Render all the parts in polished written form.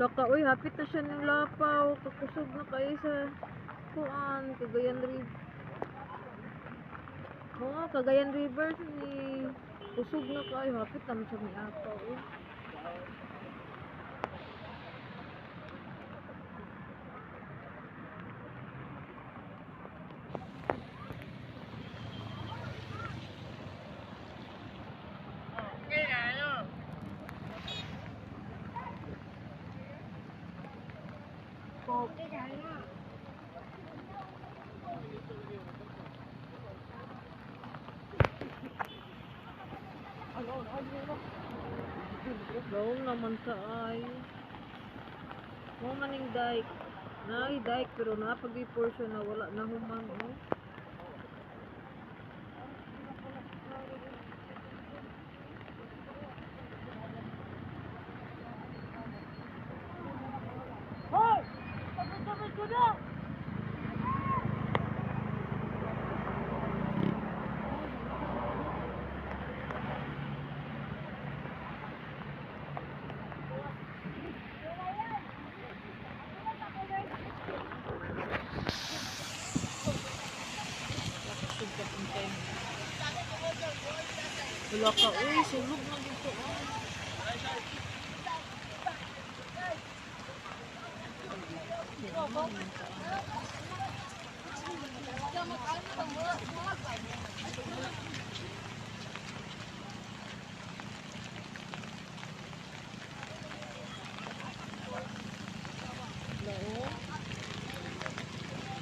Laka, uy, hapit na siya ng Lapaw. Kakusog na kayo sa kuan, Cagayan River. Oo, Cagayan River ni kusog na kayo. Hapit naman siya ng Lapaw. Gawin naman sa ay. Mo maning dike. Naay dike pero napagi portion na wala na human. Oh. Hoy! Sabit-sabit ko na! Wala ka, uy, sulog na dito.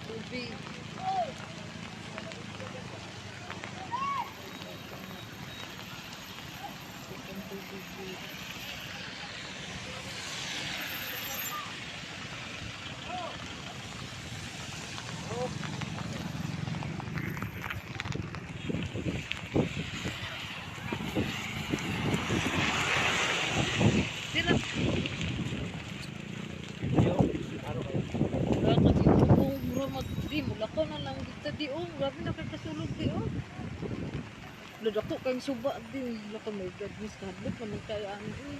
Tubig. Mulakaw na lang dito di oh, grabe na kakasulog di oh. Ladako kayong suba di, laka may god, miss kadlok naman kaya ano eh.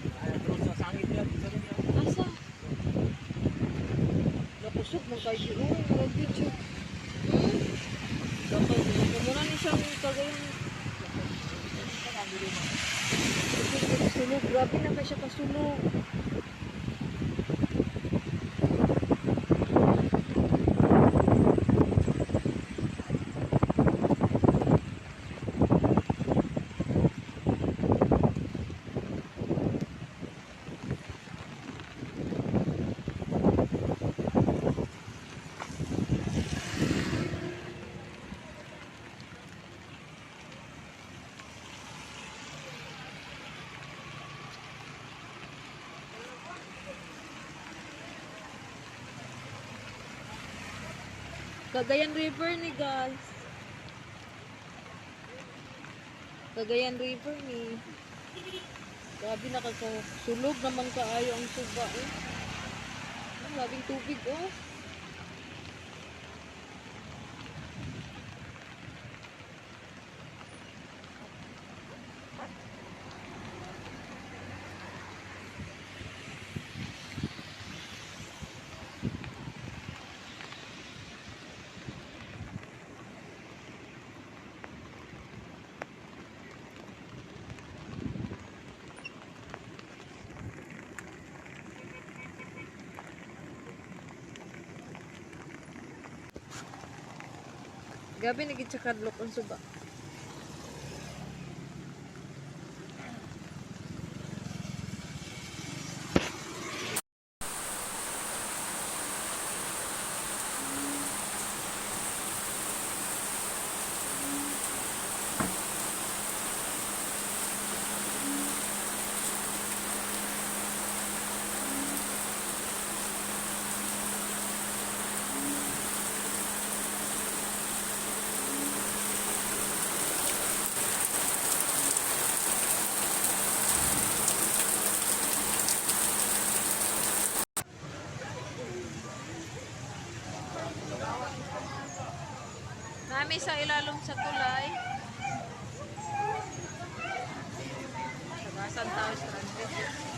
Sa sangit niya, Asa? Nakusok mo kayo di oh, grabe siya. Laka muna ni siyang kagayang sulog, grabe na kayo siya kasulog. Cagayan River ni guys. Cagayan River ni. Grabe nakakasulog naman kaayo ang suba eh. Ang labing tubig oh. Gabi nagitsakadlok ang suba. Nami sa ilalong sa tulay. Sa Basan Tao Strand.